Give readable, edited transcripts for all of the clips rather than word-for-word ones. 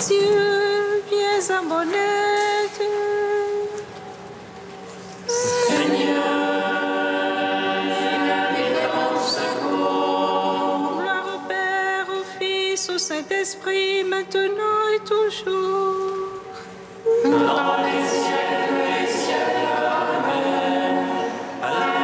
Dieu, viens à mon aide. Seigneur, viens à mon secours. Gloire au Père, au Fils, au Saint-Esprit, maintenant et toujours. Dans les siècles des siècles. Amen.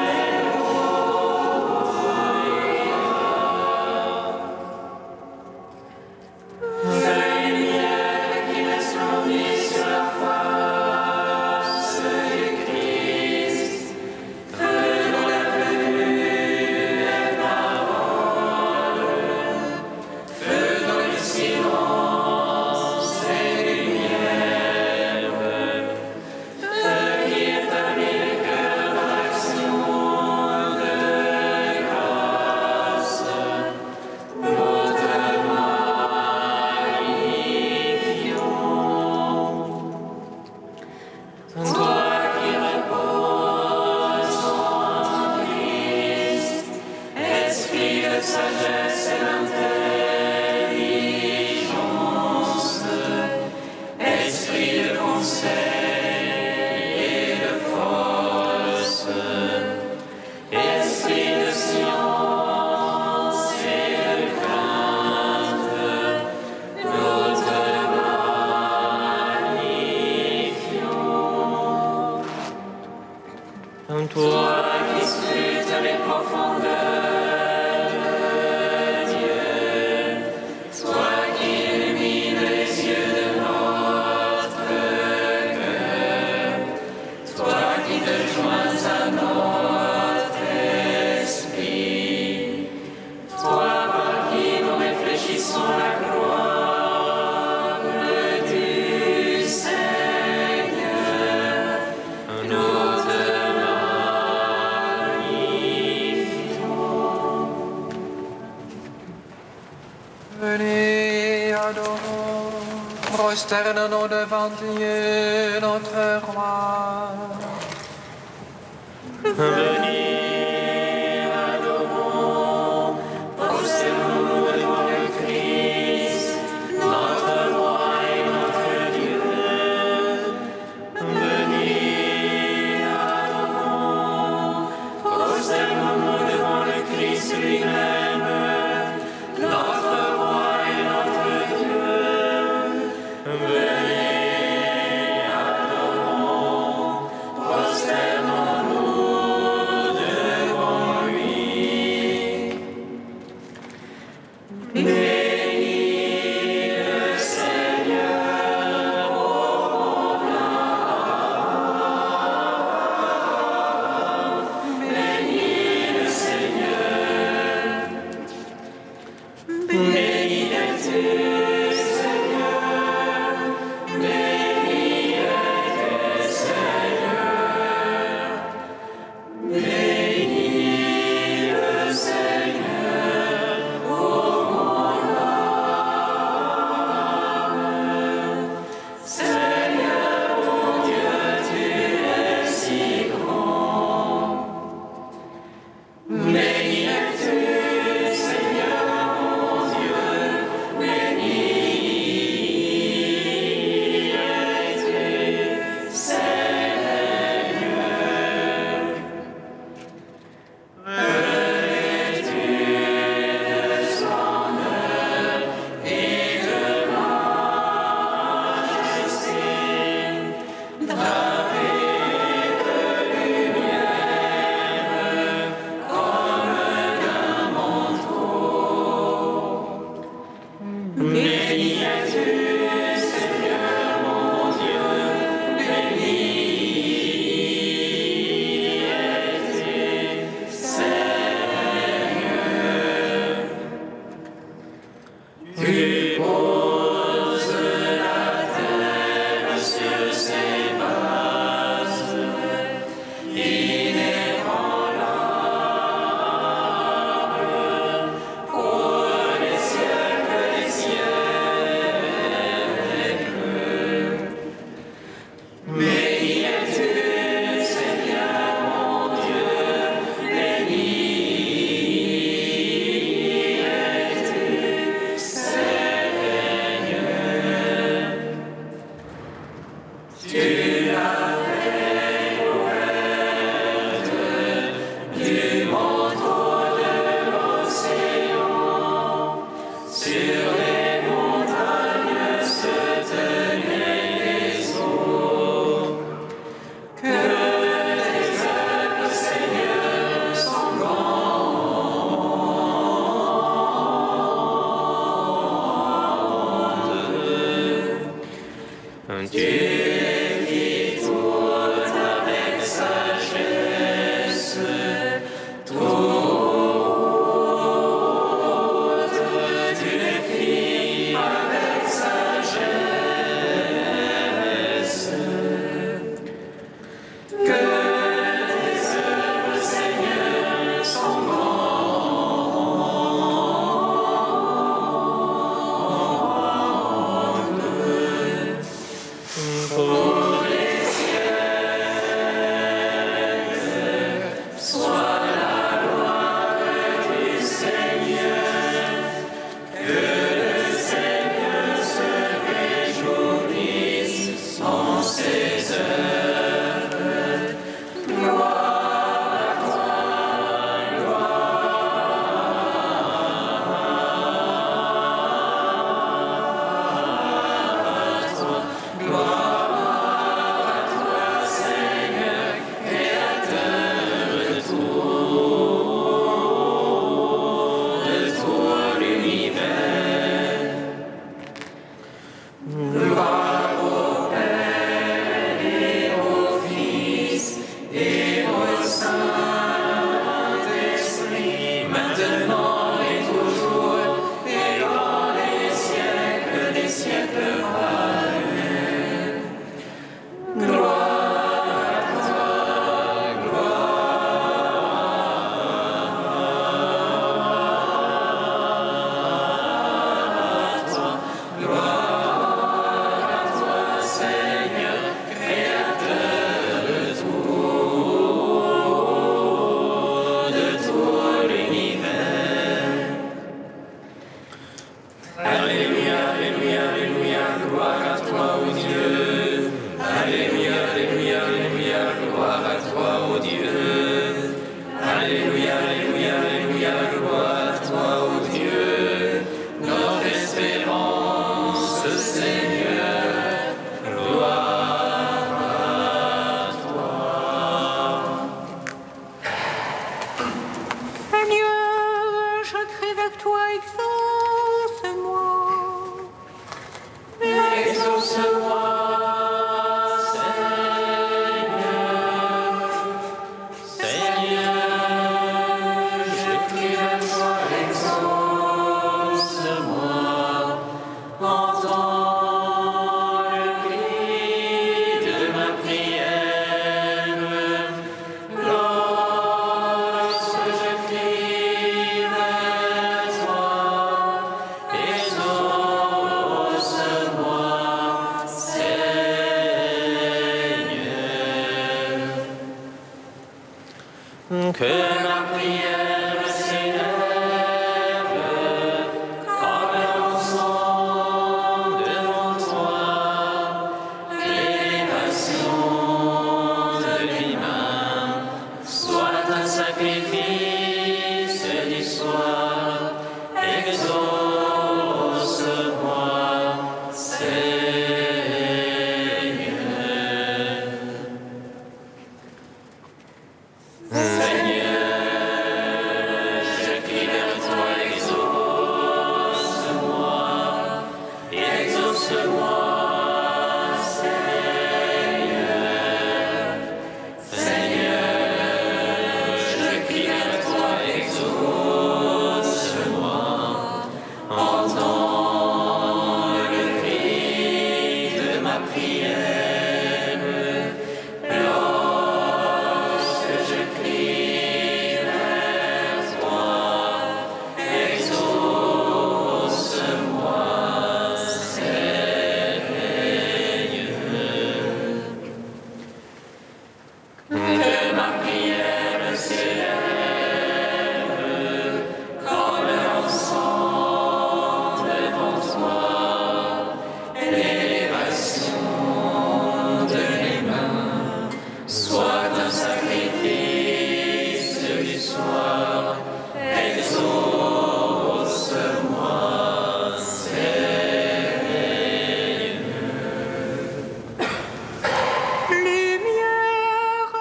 Toi qui scrutes les profondeurs de Dieu, toi qui illumines les yeux de notre cœur, toi qui te joins à notre esprit, toi par qui nous réfléchissons la gloire du Seigneur, nous te venez, adorons, prosternons devant Dieu, notre Roi. Venez, adorons, prosternons-nous devant le Christ, notre Roi et notre Dieu. Venez, adorons, prosternons-nous devant le Christ lui-même, notre Roi et notre Dieu. Venez, adorons, prosternons-nous vers toi, exauce-moi. Exauce-moi, Seigneur. Seigneur, je crie vers toi, exauce-moi. Entends le cri de ma prière. Lorsque je crie vers toi, exauce-moi, Seigneur. Que ma prière s'élève comme l'encens devant toi, l'élévation de l'humain soit un sacrifice du soir. Exauce-moi, Seigneur. Seigneur, je crie vers toi, exauce-moi, exauce-moi, Seigneur. Seigneur, je crie vers toi, exauce-moi. Entends le cri de ma prière. Lorsque je crie vers toi, exauce-moi, Seigneur. Que ma prière s'élève comme l'encens devant toi, l'élévation de mes mains soit un sacrifice du soir. Exauce-moi, Seigneur. Lumière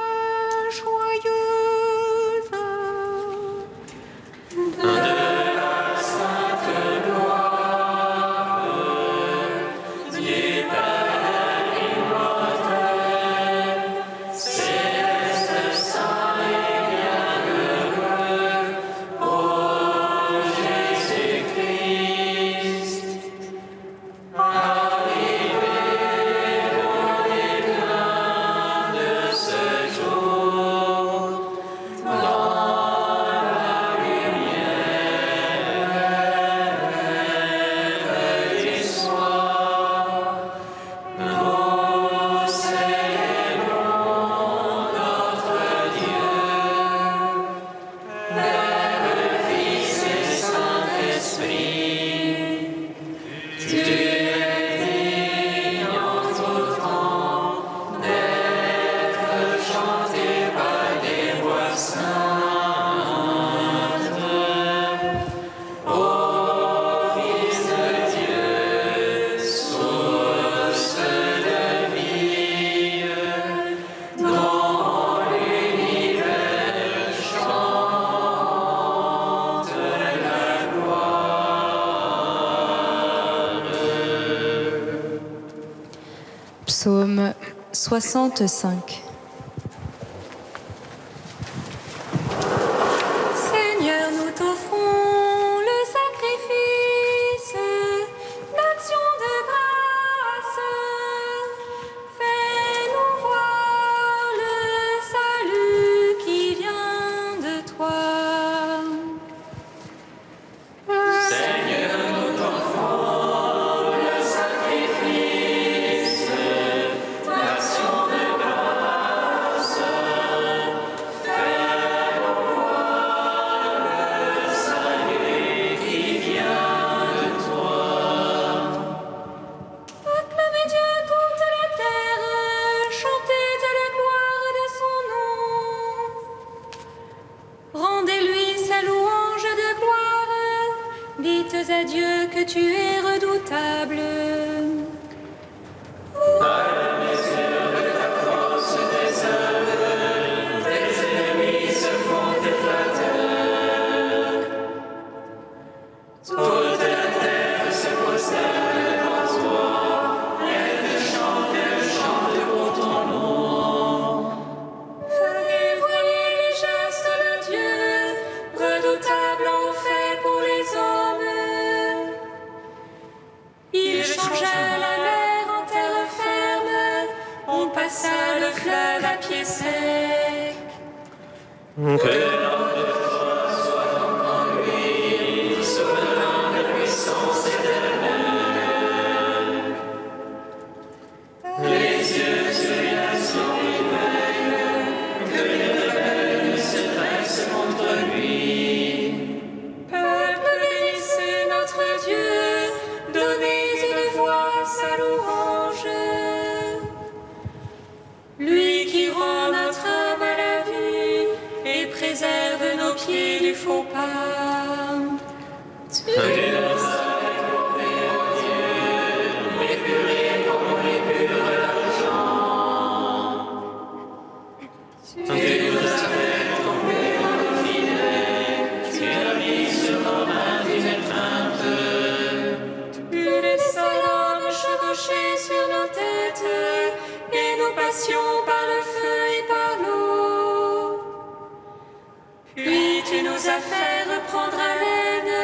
joyeuse De la sainte gloire du Père immortel, céleste, saint et bienheureux, ô Jésus-Christ, arrivé au déclin de ce jour, dans la lumière du soir, nous célébrons notre Dieu, Père, Fils et Saint-Esprit. Tu es digne en tout temps d'être chanté par des voix saintes. Ô Fils de Dieu, source de vie, dont l'univers chante la gloire. Psaume 65. Seigneur, nous t'offrons le sacrifice d'action de grâce. Fais-nous voir le salut qui vient de toi. Seigneur, nous t'offrons le sacrifice d'action de grâce. Fais-nous voir le salut qui vient de toi. Acclamez Dieu toute la terre, chantez à la gloire de son nom. Rendez-lui sa louange de gloire, dites à Dieu que tu es redoutable. Par la mesure de ta force des œuvres, tes ennemis se font des flatteurs. fleuve à pied sec. Que l'on de toi soit donc en lui, souverain de puissance éternelle. Les yeux sur la nation humaine, que les rebelles se dressent contre lui. Peuple, bénissez notre Dieu, donnez une voix à sa louange. Lui qui rend notre âme à la vue et préserve nos pieds du faux pas. Tu nous as éprouvés, ô Dieu, épurés comme on épure l'argent. Tu nous as fait tomber dans le filet, tu as mis sur nos mains une étreinte. Tu laissas l'homme chevaucher sur nos têtes et nous passions par le feu et par l'eau. Puis tu nous as fait reprendre haleine,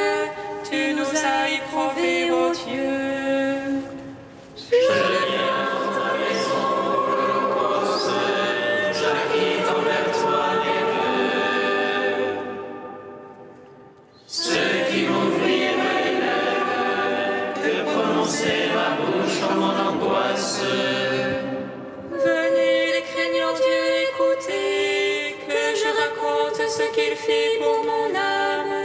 tu nous as éprouvés, ô Dieu. Je viens dans ta maison pour l'Holocauste, j'acquitte envers toi les vœux. Ce qui m'ouvrirait les lèvres, que prononcer ma bouche en mon angoisse. Venez, les craignants Dieu, écoutez, que je raconte ce qu'il fit pour mon âme.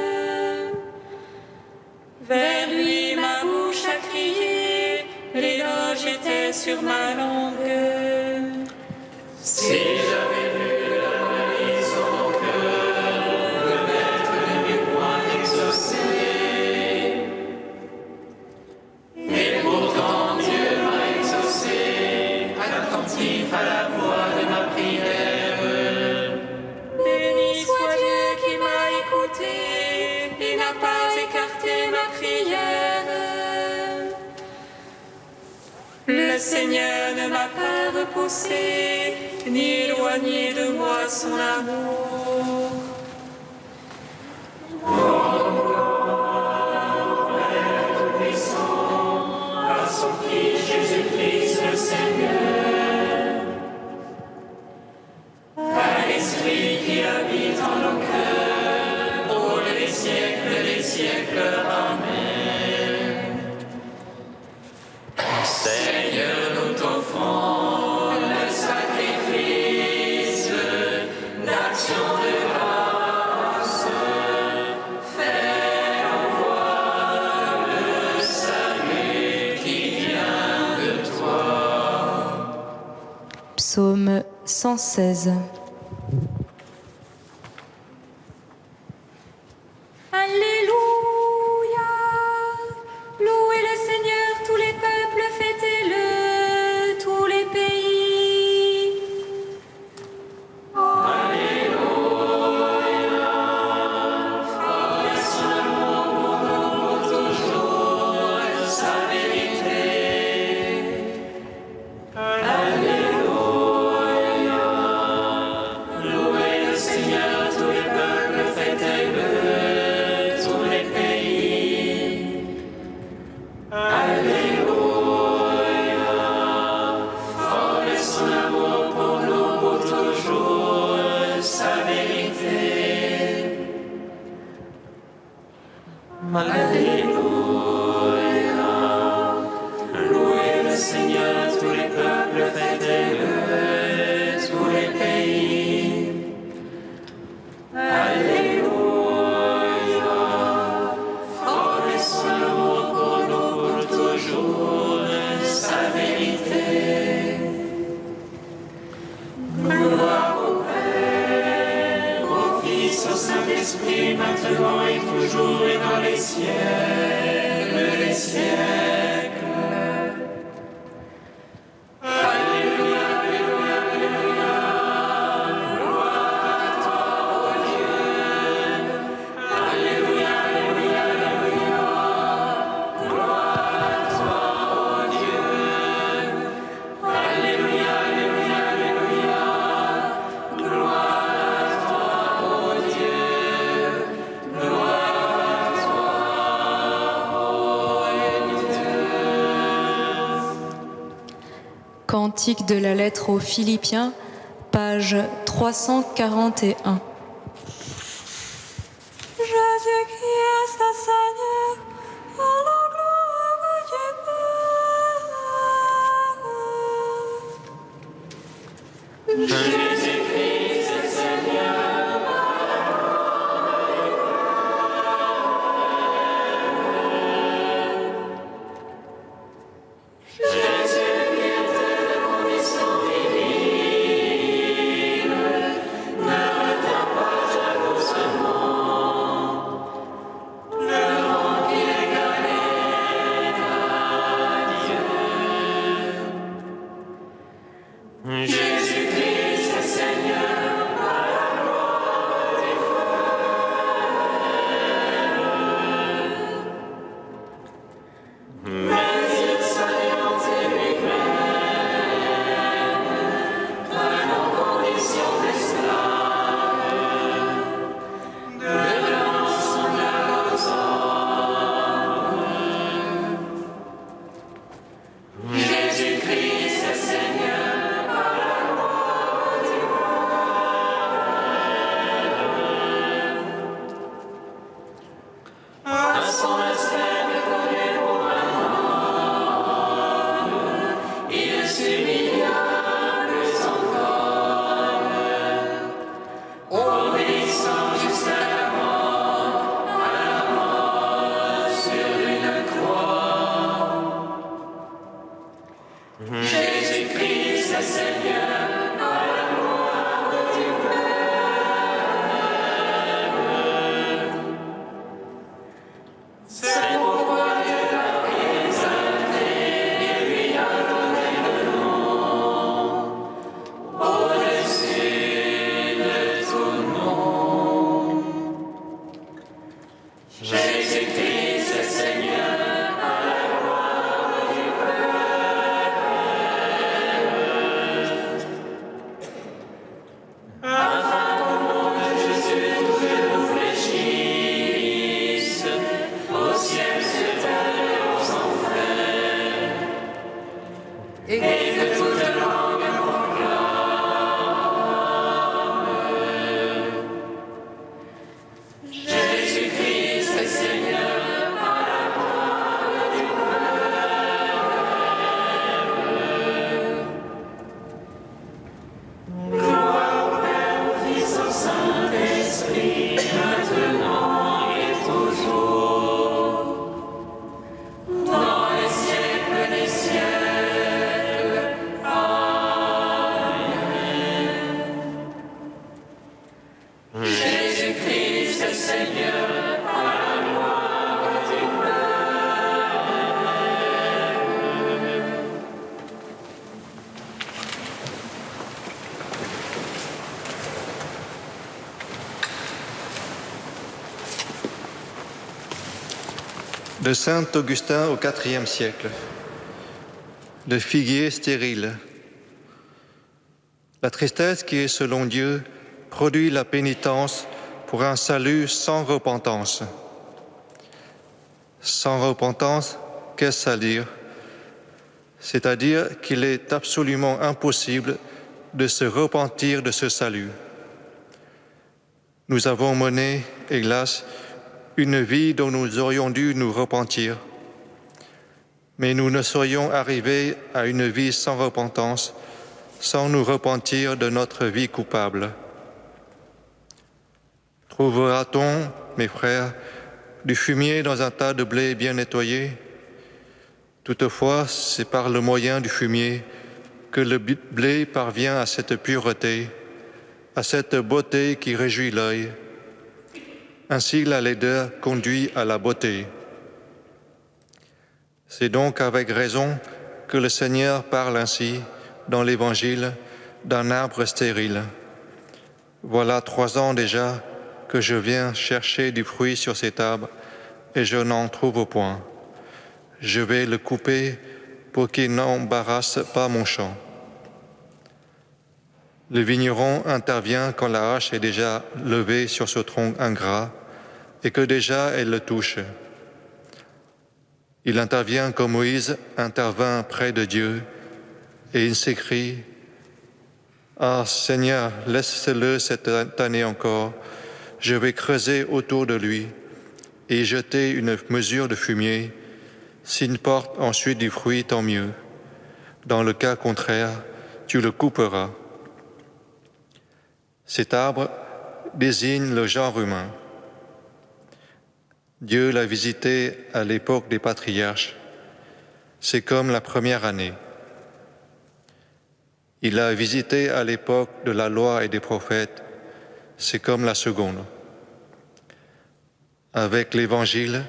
Vers lui ma bouche a crié, l'éloge était sur ma langue. Si j'avais vu la malice en mon cœur, le maître ne m'eût point exaucé. Mais pourtant Dieu m'a exaucé, attentif à la voix de ma prière. Béni soit Dieu qui m'a écouté et n'a pas écarté ma prière. Le Seigneur ne m'a pas repoussé, ni éloigné de moi son amour. À son Fils Jésus-Christ le Seigneur, à l'Esprit qui habite en nos cœurs, pour les siècles des siècles. Amen. Seigneur, nous t'offrons le sacrifice d'action de grâce. Fais voir le salut qui vient de toi. Psaume 116. Alléluia! Louez le Seigneur, tous les peuples, fêtez-le, tous les pays. Sa vérité. Louez le Seigneur, tous les peuples, fêtez-le, tous les pays. Alléluia. Fort est son amour pour nous, pour toujours, sa vérité. Alléluia. Louez le Seigneur, tous les peuples, fêtez-le, tous les pays. Alléluia. Fort est son amour pour nous, pour toujours, sa vérité. Gloire au Père, au Fils, au Saint-Esprit, maintenant et toujours et dans les siècles des siècles. Alléluia, alléluia, alléluia. Gloire à toi, ô Dieu. Alléluia, alléluia, alléluia. Gloire à toi, ô Dieu. Alléluia, alléluia, alléluia. Gloire à toi, ô Dieu. Gloire à toi, ô Cantique de la lettre aux Philippiens, page 341. Jésus-Christ, Seigneur, à la gloire du Père. Jésus-Christ, Seigneur, De Saint Augustin au IVe siècle. Le figuier stérile. La tristesse qui est selon Dieu produit la pénitence pour un salut sans repentance. Sans repentance, qu'est-ce à dire? C'est-à-dire qu'il est absolument impossible de se repentir de ce salut. Nous avons mené, hélas, une vie dont nous aurions dû nous repentir. Mais nous ne serions arrivés à une vie sans repentance, sans nous repentir de notre vie coupable. Trouvera-t-on, mes frères, du fumier dans un tas de blé bien nettoyé? Toutefois, c'est par le moyen du fumier que le blé parvient à cette pureté, à cette beauté qui réjouit l'œil. Ainsi, la laideur conduit à la beauté. C'est donc avec raison que le Seigneur parle ainsi dans l'Évangile d'un arbre stérile. Voilà 3 ans déjà que je viens chercher du fruit sur cet arbre et je n'en trouve point. Je vais le couper pour qu'il n'embarrasse pas mon champ. Le vigneron intervient quand la hache est déjà levée sur ce tronc ingrat et que déjà elle le touche. Il intervient comme Moïse intervint près de Dieu et il s'écrie: Ah Seigneur, laisse-le cette année encore, je vais creuser autour de lui et jeter une mesure de fumier. S'il porte ensuite du fruit, tant mieux. Dans le cas contraire, tu le couperas. Cet arbre désigne le genre humain. Dieu l'a visité à l'époque des patriarches. C'est comme la première année. Il l'a visité à l'époque de la loi et des prophètes. C'est comme la seconde. Avec l'Évangile,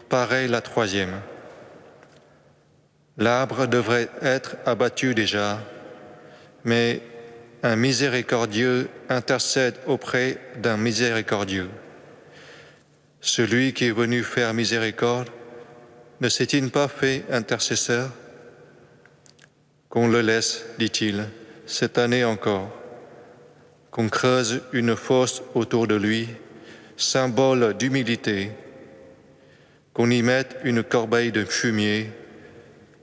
pareil la troisième. L'arbre devrait être abattu déjà, mais un miséricordieux intercède auprès d'un miséricordieux. Celui qui est venu faire miséricorde, ne s'est-il pas fait intercesseur? Qu'on le laisse, dit-il, cette année encore, qu'on creuse une fosse autour de lui, symbole d'humilité, qu'on y mette une corbeille de fumier,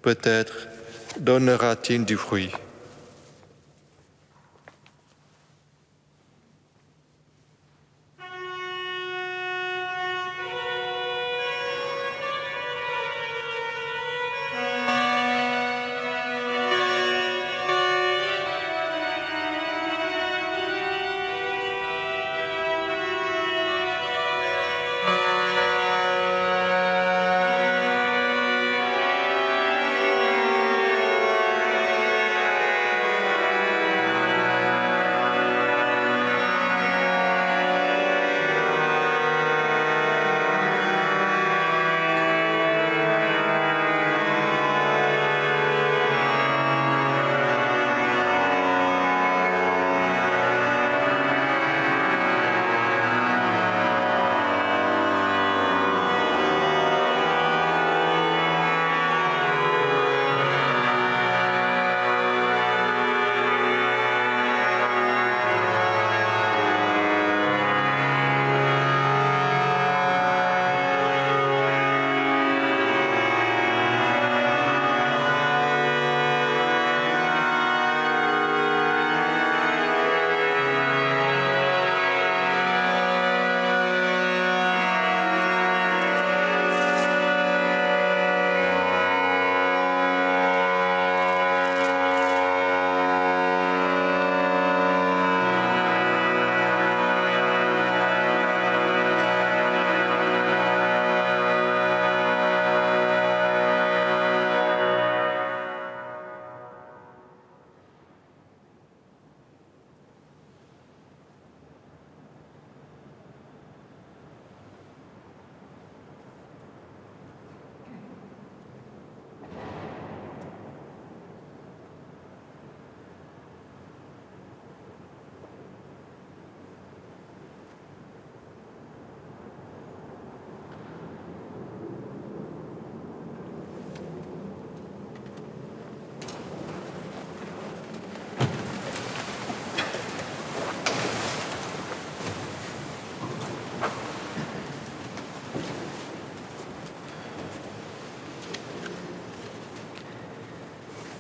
peut-être donnera-t-il du fruit.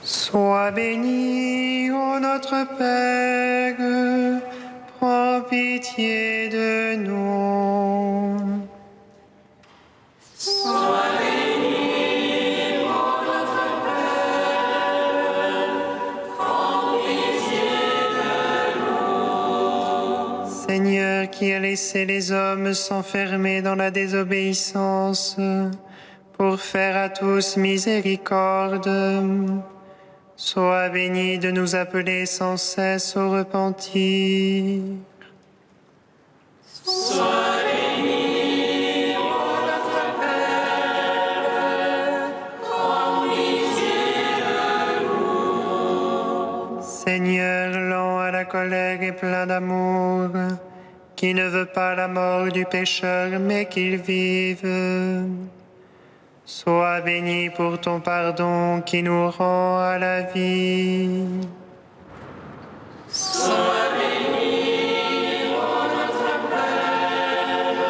Sois béni, ô notre Père, prends pitié de nous. Sois béni, ô notre Père, prends pitié de nous. Seigneur, qui a laissé les hommes s'enfermer dans la désobéissance, pour faire à tous miséricorde, sois béni de nous appeler sans cesse au repentir. Sois béni, ô notre Père, prends pitié de nous. Seigneur, lent à la colère et plein d'amour, qui ne veut pas la mort du pécheur, mais qu'il vive, sois béni pour ton pardon qui nous rend à la vie. Sois béni, ô notre Père,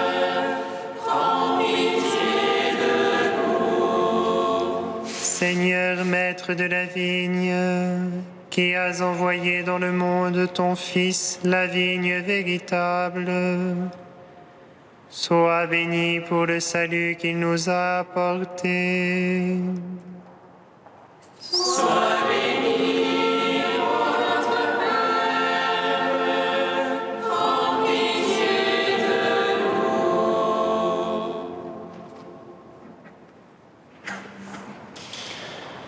prends pitié de nous. Seigneur, maître de la vigne, qui as envoyé dans le monde ton Fils, la vigne véritable, sois béni pour le salut qu'il nous a apporté. Sois béni, ô notre Père, prends pitié de nous.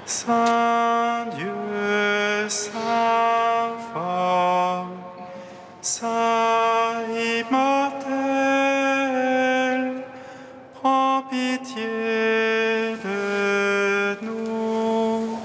Saint Dieu, Saint fort, Saint immortel, prends pitié de nous.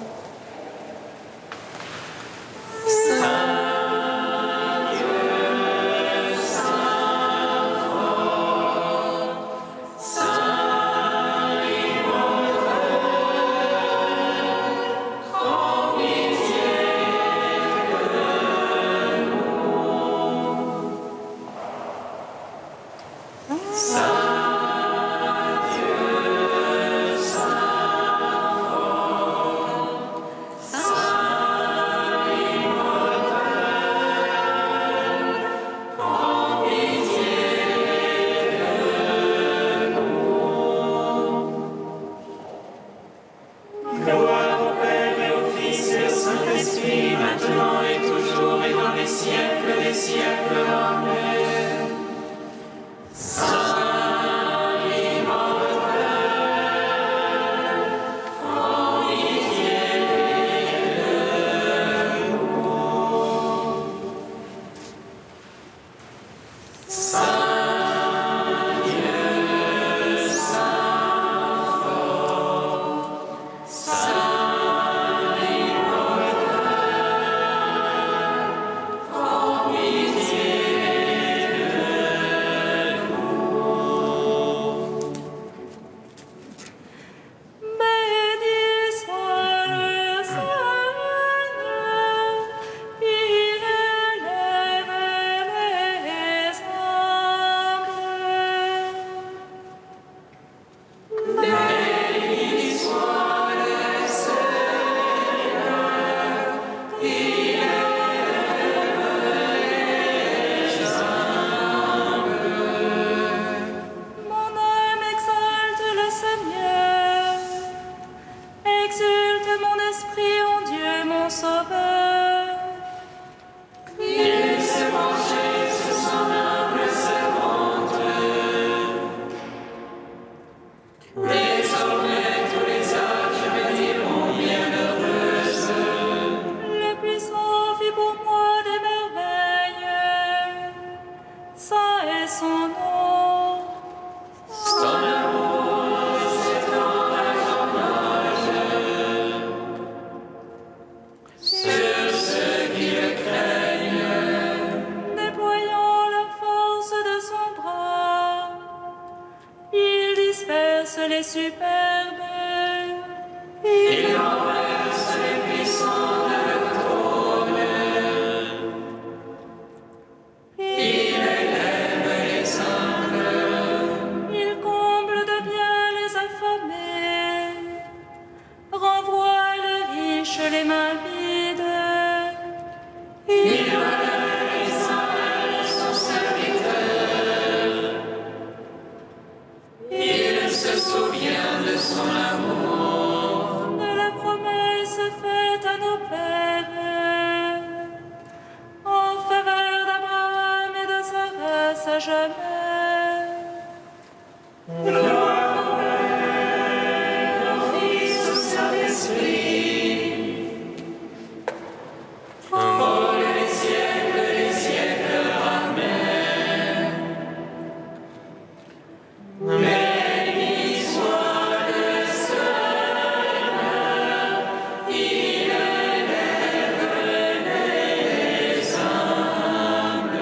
Gloire au Père et au Fils et au Saint-Esprit, maintenant et toujours et dans les siècles des siècles. Amen. Saint immortel, prends pitié de nous. Saint Dieu, Saint fort, Saint immortel, prends pitié de nous. Béni soit le Seigneur, il élève les hommes. Béni soit le Seigneur, il élève les humbles. Mon âme exalte le Seigneur, exulte mon esprit en Dieu mon Sauveur. Il s'est penché sur son humble servante. Désormais tous les âges me diront bienheureuse. Le puissant fit pour moi des merveilles, saint est son nom. Son amour s'étend d'âge en âge sur ceux qui le craignent. Déployant la force de son bras, il disperse les superbes. Il renverse les puissants de leur trône. Il élève les humbles. Il comble de bien les affamés, renvoie les riches les mains vides. Il relève Israël, son serviteur. Il se souvient de son amour. De la promesse faite à nos pères, en faveur d'Abraham et de sa race à jamais. Gloire au Père, au Fils, au Saint-Esprit. Pour les siècles des siècles. Amen. Béni soit le Seigneur, il élève les humbles.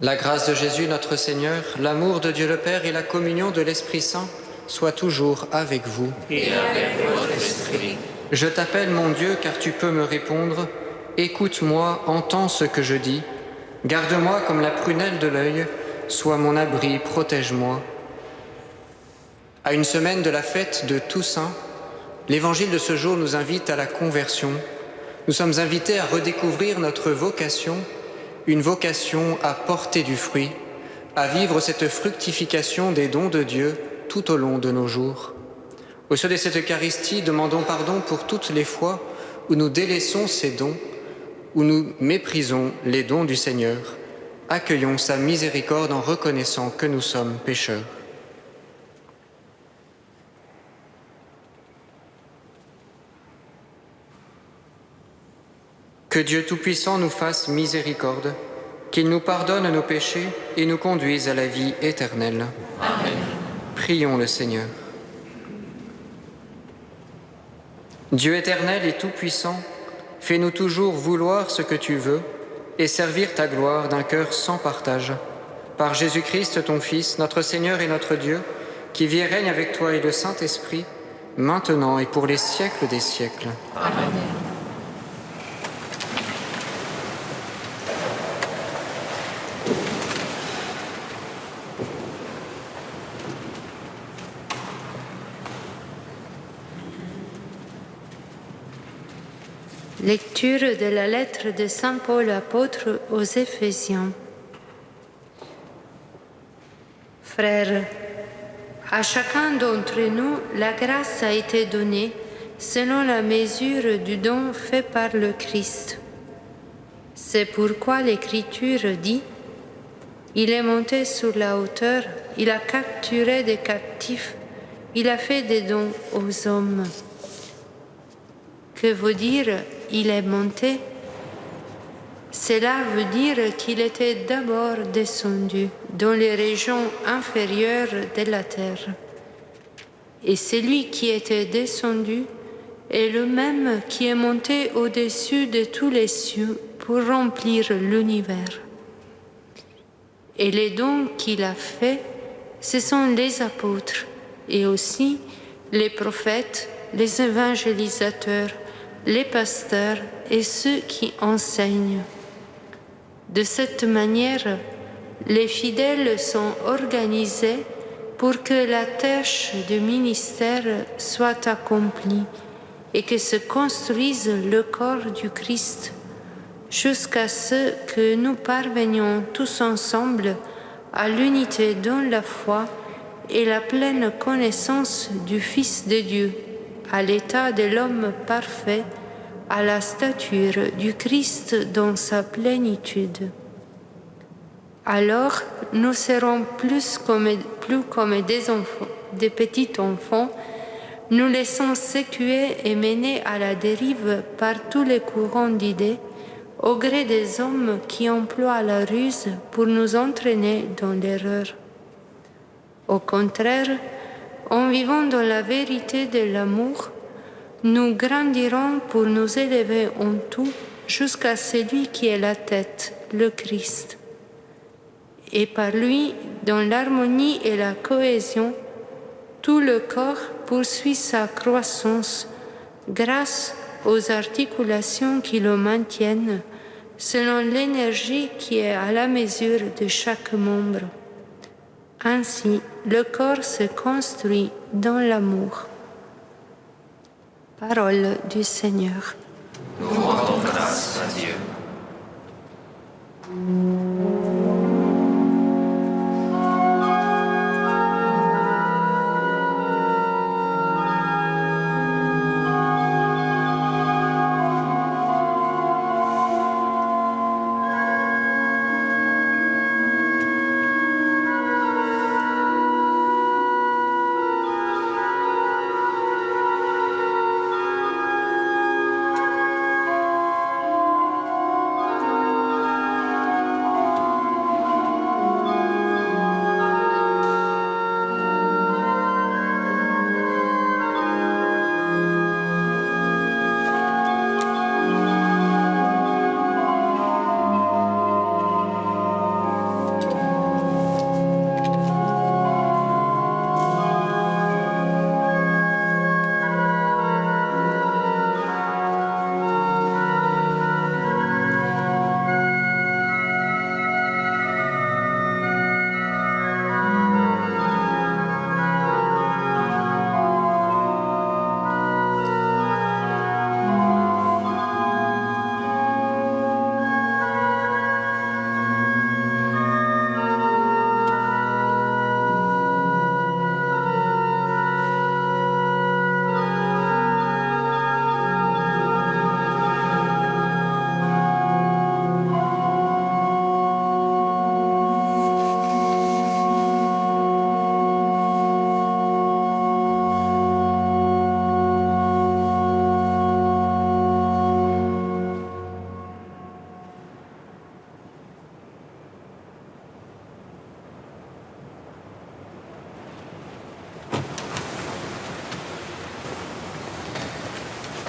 La grâce de Jésus notre Seigneur, l'amour de Dieu le Père et la communion de l'Esprit Saint soient toujours avec vous. Et avec votre esprit. Je t'appelle mon Dieu car tu peux me répondre. Écoute-moi, entends ce que je dis. Garde-moi comme la prunelle de l'œil. Sois mon abri, protège-moi. À une semaine de la fête de Toussaint, l'Évangile de ce jour nous invite à la conversion. Nous sommes invités à redécouvrir notre vocation, une vocation à porter du fruit, à vivre cette fructification des dons de Dieu tout au long de nos jours. Au sein de cette Eucharistie, demandons pardon pour toutes les fois où nous délaissons ces dons, où nous méprisons les dons du Seigneur. Accueillons sa miséricorde en reconnaissant que nous sommes pécheurs. Que Dieu Tout-Puissant nous fasse miséricorde, qu'il nous pardonne nos péchés et nous conduise à la vie éternelle. Amen. Prions le Seigneur. Dieu éternel et Tout-Puissant, fais-nous toujours vouloir ce que tu veux et servir ta gloire d'un cœur sans partage. Par Jésus-Christ, ton Fils, notre Seigneur et notre Dieu, qui vit et règne avec toi et le Saint-Esprit, maintenant et pour les siècles des siècles. Amen. Lecture de la lettre de Saint Paul apôtre aux Éphésiens. Frères, à chacun d'entre nous, la grâce a été donnée selon la mesure du don fait par le Christ. C'est pourquoi l'Écriture dit « Il est monté sur la hauteur, il a capturé des captifs, il a fait des dons aux hommes. » Que veut dire « il est monté » Cela veut dire qu'il était d'abord descendu dans les régions inférieures de la terre. Et celui qui était descendu est le même qui est monté au-dessus de tous les cieux pour remplir l'univers. Et les dons qu'il a faits, ce sont les apôtres et aussi les prophètes, les évangélisateurs, les pasteurs et ceux qui enseignent. De cette manière, les fidèles sont organisés pour que la tâche du ministère soit accomplie et que se construise le corps du Christ, jusqu'à ce que nous parvenions tous ensemble à l'unité dans la foi et la pleine connaissance du Fils de Dieu, à l'état de l'homme parfait, à la stature du Christ dans sa plénitude. Alors, nous serons plus comme des enfants, des petits enfants, nous laissant sécuer et mener à la dérive par tous les courants d'idées, au gré des hommes qui emploient la ruse pour nous entraîner dans l'erreur. Au contraire, en vivant dans la vérité de l'amour, nous grandirons pour nous élever en tout jusqu'à celui qui est la tête, le Christ. Et par lui, dans l'harmonie et la cohésion, tout le corps poursuit sa croissance grâce aux articulations qui le maintiennent, selon l'énergie qui est à la mesure de chaque membre. Ainsi, le corps se construit dans l'amour. Parole du Seigneur. Nous rendons grâce à Dieu.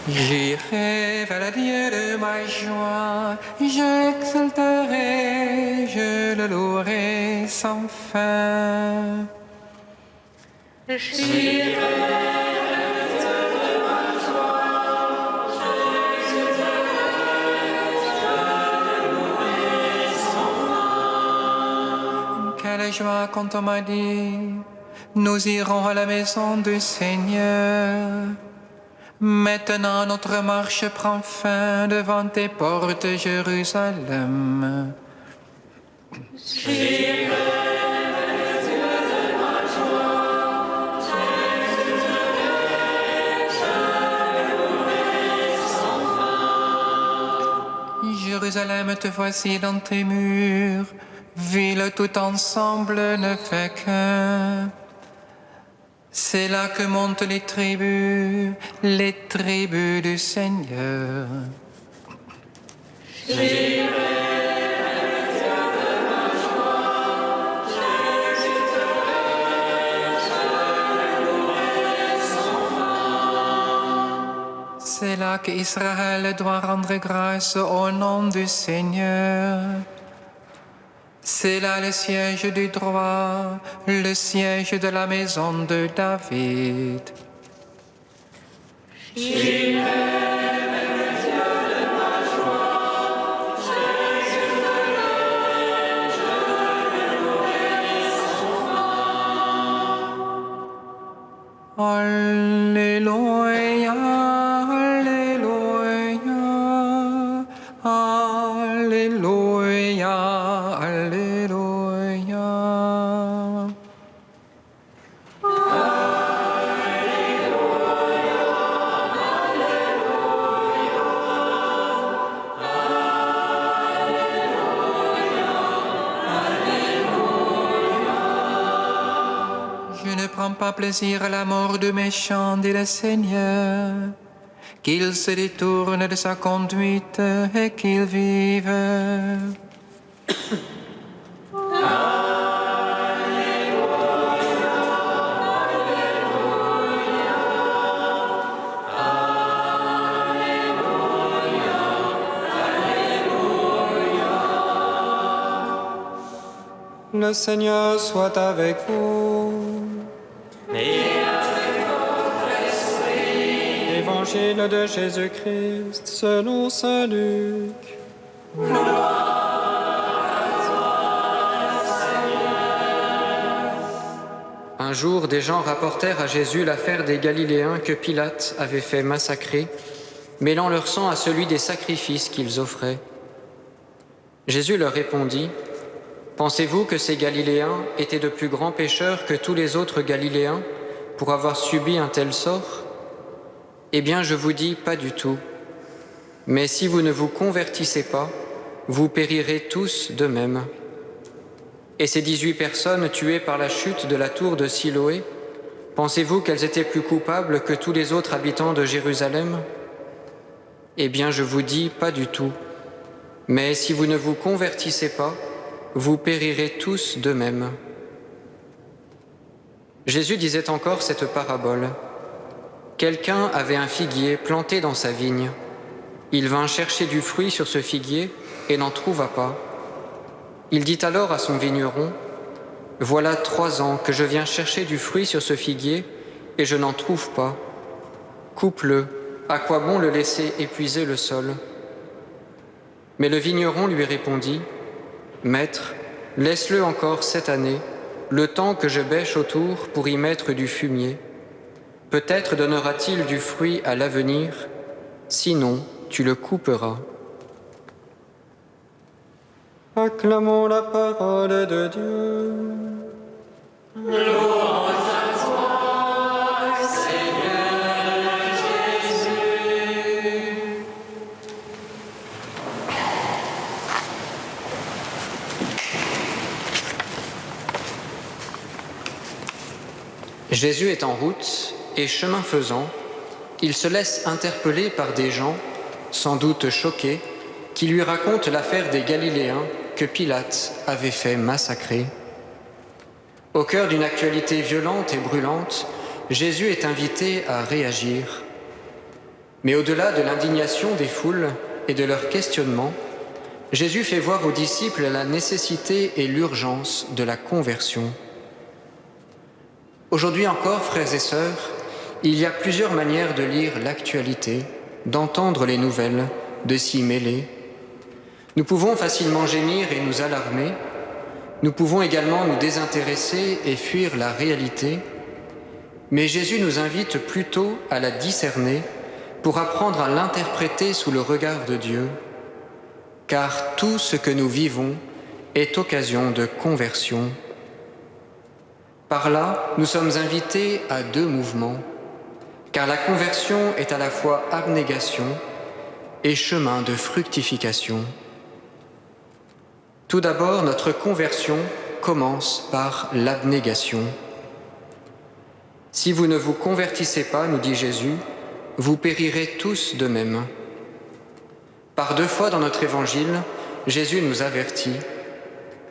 J'irai vers le Dieu de ma joie, j'exalterai, je le louerai sans fin. J'irai vers le Dieu de ma joie, j'exalterai, je le louerai sans fin. Quelle joie quand on m'a dit, nous irons à la maison du Seigneur. Maintenant notre marche prend fin devant tes portes, Jérusalem. J'irai vers le Dieu de ma joie, j'exalterai, je le louerai sans fin. Jérusalem, te voici dans tes murs, ville tout ensemble ne fait qu'un. C'est là que montent les tribus du Seigneur. J'irai vers le Dieu de ma joie, j'exalterai, je le louerai sans fin. C'est là qu'Israël doit rendre grâce au nom du Seigneur. C'est là le siège du droit, le siège de la maison de David. J'irai vers le Dieu de ma joie, j'exalterai, je le louerai sans fin. Alléluia, Alléluia, Alléluia, Alléluia. Je ne prends pas plaisir à la mort du méchant, dit le Seigneur. Qu'il se détourne de sa conduite et qu'il vive. Le Seigneur soit avec vous. Évangile de Jésus-Christ selon saint Luc. Un jour, des gens rapportèrent à Jésus l'affaire des Galiléens que Pilate avait fait massacrer, mêlant leur sang à celui des sacrifices qu'ils offraient. Jésus leur répondit, « Pensez-vous que ces Galiléens étaient de plus grands pécheurs que tous les autres Galiléens pour avoir subi un tel sort ? Eh bien, je vous dis, pas du tout. Mais si vous ne vous convertissez pas, vous périrez tous de même. Et ces 18 personnes tuées par la chute de la tour de Siloé, pensez-vous qu'elles étaient plus coupables que tous les autres habitants de Jérusalem ? Eh bien, je vous dis, pas du tout. Mais si vous ne vous convertissez pas, vous périrez tous de même. » Jésus disait encore cette parabole. Quelqu'un avait un figuier planté dans sa vigne. Il vint chercher du fruit sur ce figuier et n'en trouva pas. Il dit alors à son vigneron, « Voilà 3 ans que je viens chercher du fruit sur ce figuier et je n'en trouve pas. Coupe-le, à quoi bon le laisser épuiser le sol ?» Mais le vigneron lui répondit, « Maître, laisse-le encore cette année, le temps que je bêche autour pour y mettre du fumier. Peut-être donnera-t-il du fruit à l'avenir, sinon tu le couperas. » Acclamons la parole de Dieu. Louange à toi, Seigneur Jésus. Jésus est en route et chemin faisant, il se laisse interpeller par des gens, sans doute choqués, qui lui racontent l'affaire des Galiléens que Pilate avait fait massacrer. Au cœur d'une actualité violente et brûlante, Jésus est invité à réagir. Mais au-delà de l'indignation des foules et de leurs questionnements, Jésus fait voir aux disciples la nécessité et l'urgence de la conversion. Aujourd'hui encore, frères et sœurs, il y a plusieurs manières de lire l'actualité, d'entendre les nouvelles, de s'y mêler. Nous pouvons facilement gémir et nous alarmer. Nous pouvons également nous désintéresser et fuir la réalité. Mais Jésus nous invite plutôt à la discerner pour apprendre à l'interpréter sous le regard de Dieu, car tout ce que nous vivons est occasion de conversion. Par là, nous sommes invités à deux mouvements, car la conversion est à la fois abnégation et chemin de fructification. Tout d'abord, notre conversion commence par l'abnégation. Si vous ne vous convertissez pas, nous dit Jésus, vous périrez tous de même. Par 2 fois dans notre évangile, Jésus nous avertit.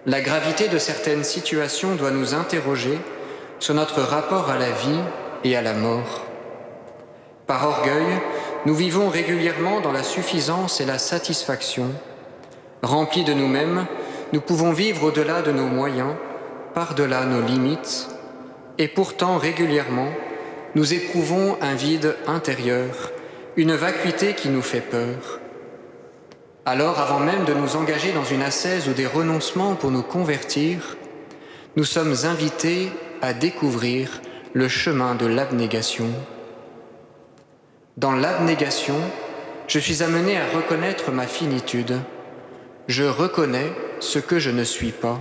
La gravité de certaines situations doit nous interroger sur notre rapport à la vie et à la mort. Par orgueil, nous vivons régulièrement dans la suffisance et la satisfaction. Remplis de nous-mêmes, nous pouvons vivre au-delà de nos moyens, par-delà nos limites, et pourtant régulièrement, nous éprouvons un vide intérieur, une vacuité qui nous fait peur. Alors, avant même de nous engager dans une ascèse ou des renoncements pour nous convertir, nous sommes invités à découvrir le chemin de l'abnégation. Dans l'abnégation, je suis amené à reconnaître ma finitude. Je reconnais ce que je ne suis pas,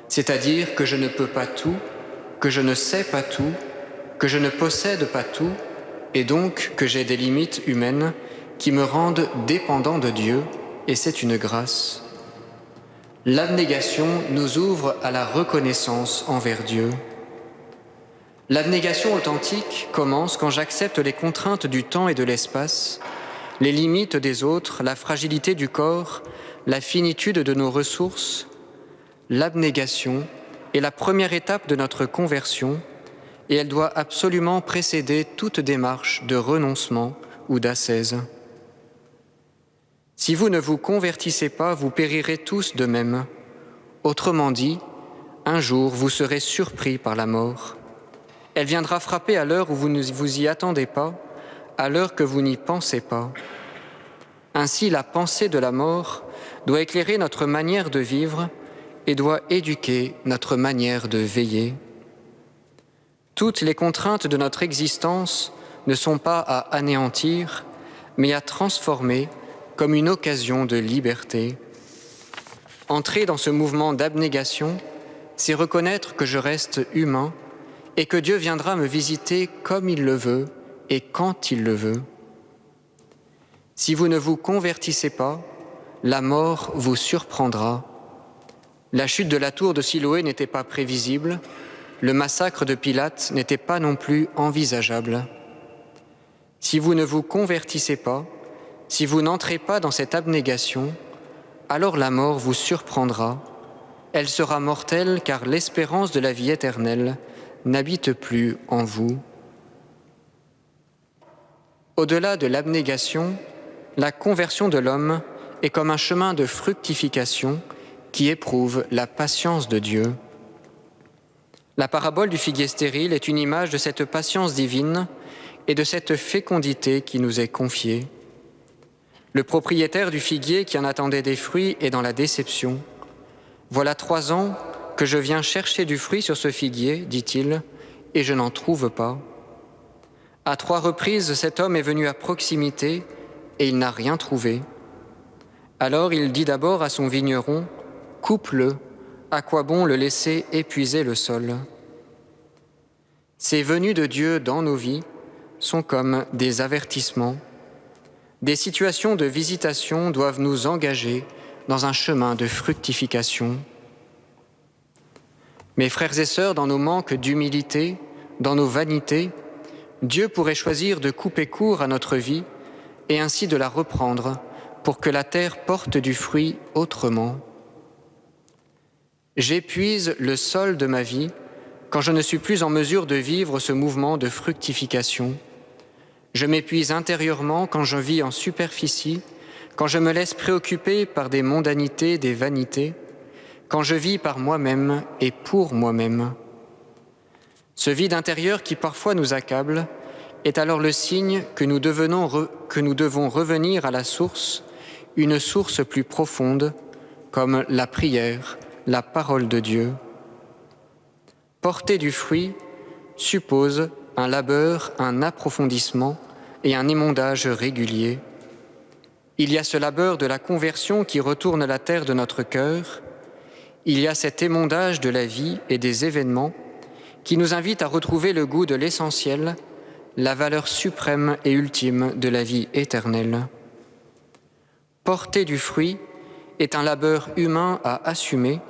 c'est-à-dire que je ne peux pas tout, que je ne sais pas tout, que je ne possède pas tout, et donc que j'ai des limites humaines qui me rendent dépendant de Dieu, et c'est une grâce. L'abnégation nous ouvre à la reconnaissance envers Dieu. L'abnégation authentique commence quand j'accepte les contraintes du temps et de l'espace, les limites des autres, la fragilité du corps, la finitude de nos ressources. L'abnégation est la première étape de notre conversion et elle doit absolument précéder toute démarche de renoncement ou d'ascèse. Si vous ne vous convertissez pas, vous périrez tous de même. Autrement dit, un jour vous serez surpris par la mort. Elle viendra frapper à l'heure où vous ne vous y attendez pas, à l'heure que vous n'y pensez pas. Ainsi, la pensée de la mort doit éclairer notre manière de vivre et doit éduquer notre manière de veiller. Toutes les contraintes de notre existence ne sont pas à anéantir, mais à transformer comme une occasion de liberté. Entrer dans ce mouvement d'abnégation, c'est reconnaître que je reste humain et que Dieu viendra me visiter comme il le veut et quand il le veut. Si vous ne vous convertissez pas, la mort vous surprendra. La chute de la tour de Siloé n'était pas prévisible, le massacre de Pilate n'était pas non plus envisageable. Si vous ne vous convertissez pas, si vous n'entrez pas dans cette abnégation, alors la mort vous surprendra. Elle sera mortelle car l'espérance de la vie éternelle n'habite plus en vous. Au-delà de l'abnégation, la conversion de l'homme est comme un chemin de fructification qui éprouve la patience de Dieu. La parabole du figuier stérile est une image de cette patience divine et de cette fécondité qui nous est confiée. Le propriétaire du figuier qui en attendait des fruits est dans la déception. « Voilà 3 ans que je viens chercher du fruit sur ce figuier, dit-il, et je n'en trouve pas. » À 3 reprises, cet homme est venu à proximité et il n'a rien trouvé. Alors il dit d'abord à son vigneron, « Coupe-le, à quoi bon le laisser épuiser le sol ?» Ces venues de Dieu dans nos vies sont comme des avertissements. Des situations de visitation doivent nous engager dans un chemin de fructification. Mes frères et sœurs, dans nos manques d'humilité, dans nos vanités, Dieu pourrait choisir de couper court à notre vie et ainsi de la reprendre pour que la terre porte du fruit autrement. J'épuise le sol de ma vie quand je ne suis plus en mesure de vivre ce mouvement de fructification. Je m'épuise intérieurement quand je vis en superficie, quand je me laisse préoccuper par des mondanités, des vanités, quand je vis par moi-même et pour moi-même. Ce vide intérieur qui parfois nous accable est alors le signe que nous devons revenir à la source, une source plus profonde, comme la prière, la parole de Dieu. Porter du fruit suppose un labeur, un approfondissement et un émondage régulier. Il y a ce labeur de la conversion qui retourne la terre de notre cœur. Il y a cet émondage de la vie et des événements qui nous invite à retrouver le goût de l'essentiel, la valeur suprême et ultime de la vie éternelle. Porter du fruit est un labeur humain à assumer,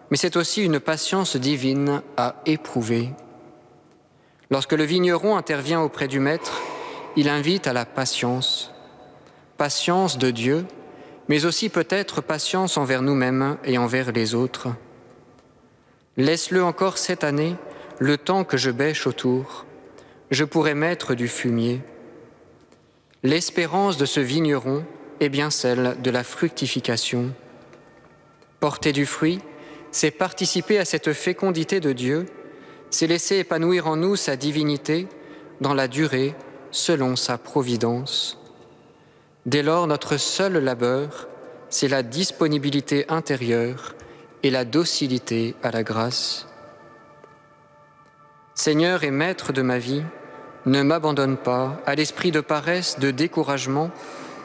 mais c'est aussi une patience divine à éprouver. Lorsque le vigneron intervient auprès du maître, il invite à la patience. Patience de Dieu, mais aussi peut-être patience envers nous-mêmes et envers les autres. Laisse-le encore cette année, le temps que je bêche autour. Je pourrais mettre du fumier. L'espérance de ce vigneron est bien celle de la fructification. Porter du fruit, c'est participer à cette fécondité de Dieu, c'est laisser épanouir en nous sa divinité dans la durée, selon sa providence. Dès lors, notre seul labeur, c'est la disponibilité intérieure et la docilité à la grâce. Seigneur et Maître de ma vie, ne m'abandonne pas à l'esprit de paresse, de découragement,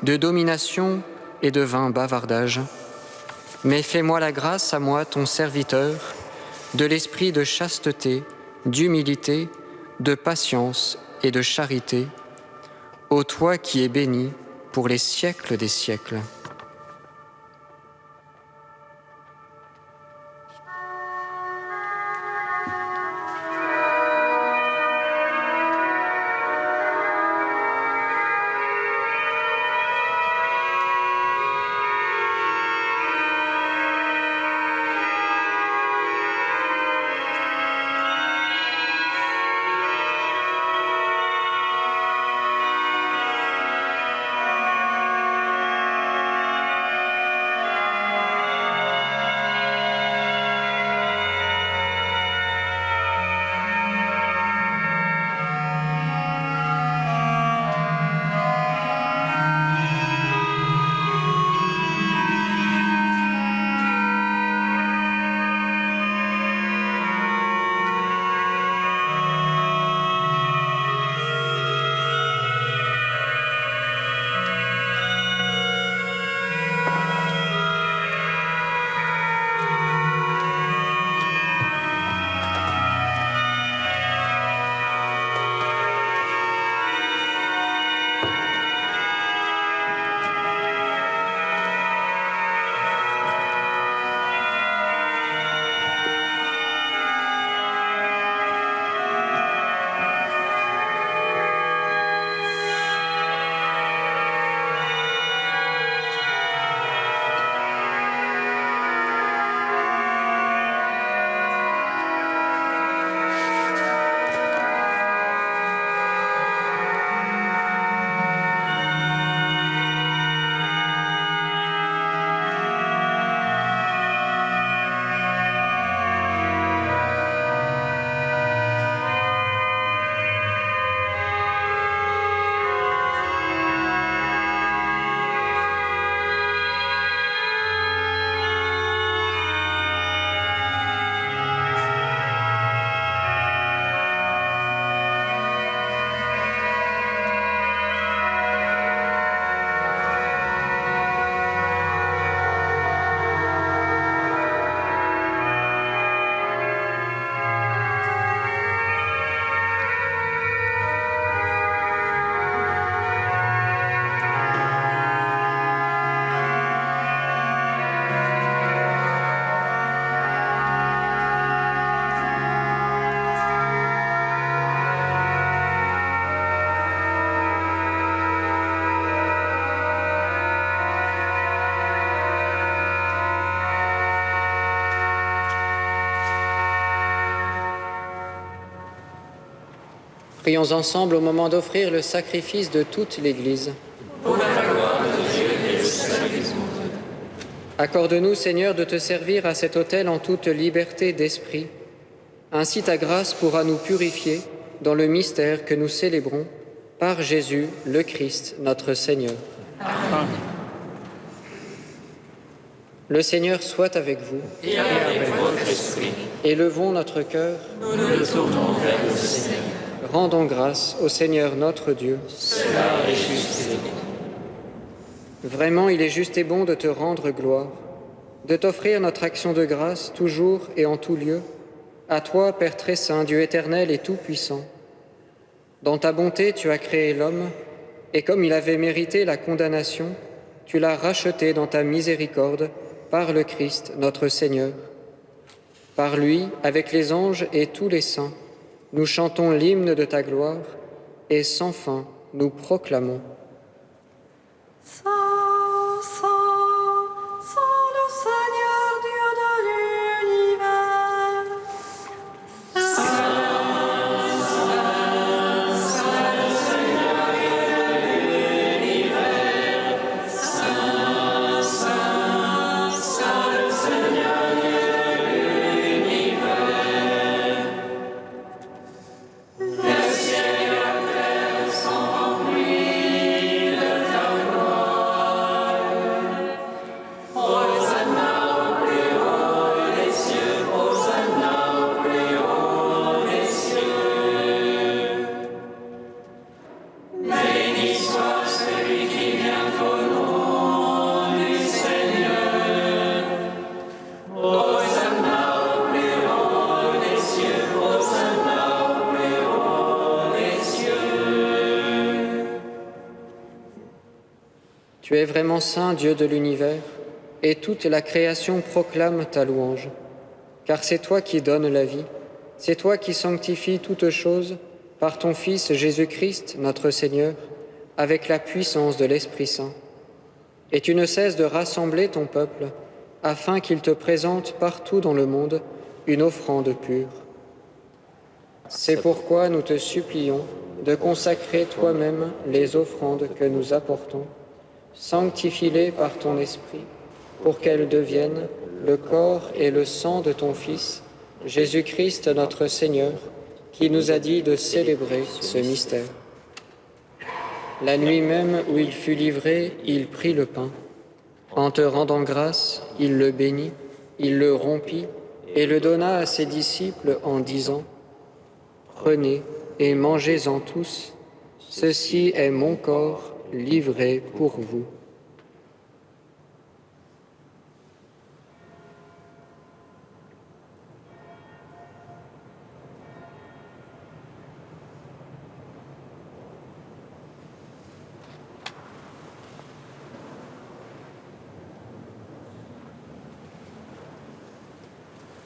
de domination et de vain bavardage. Mais fais-moi la grâce à moi, ton serviteur, de l'esprit de chasteté, d'humilité, de patience et de charité, ô toi qui es béni pour les siècles des siècles. Prions ensemble au moment d'offrir le sacrifice de toute l'Église. Pour la gloire de Dieu et le salut du monde. Accorde-nous, Seigneur, de te servir à cet autel en toute liberté d'esprit. Ainsi ta grâce pourra nous purifier dans le mystère que nous célébrons par Jésus, le Christ, notre Seigneur. Amen. Le Seigneur soit avec vous. Et avec votre esprit. Élevons notre cœur. Nous le tournons vers le Seigneur. Rendons grâce au Seigneur notre Dieu. Cela est juste et bon. Vraiment, il est juste et bon de te rendre gloire, de t'offrir notre action de grâce toujours et en tout lieu, à toi, Père très saint, Dieu éternel et tout-puissant. Dans ta bonté, tu as créé l'homme, et comme il avait mérité la condamnation, tu l'as racheté dans ta miséricorde par le Christ, notre Seigneur. Par lui, avec les anges et tous les saints, nous chantons l'hymne de ta gloire, et sans fin, nous proclamons. Saint, Saint, Saint le Seigneur Dieu de l'univers. Tu es vraiment saint, Dieu de l'univers, et toute la création proclame ta louange. Car c'est toi qui donnes la vie, c'est toi qui sanctifies toutes choses par ton Fils Jésus-Christ, notre Seigneur, avec la puissance de l'Esprit Saint. Et tu ne cesses de rassembler ton peuple, afin qu'il te présente partout dans le monde une offrande pure. C'est pourquoi nous te supplions de consacrer toi-même les offrandes que nous apportons. Sanctifie-les par ton Esprit, pour qu'elles deviennent le corps et le sang de ton Fils, Jésus-Christ notre Seigneur, qui nous a dit de célébrer ce mystère. La nuit même où il fut livré, il prit le pain. En te rendant grâce, il le bénit, il le rompit et le donna à ses disciples en disant : « Prenez et mangez-en tous, ceci est mon corps livré pour vous. »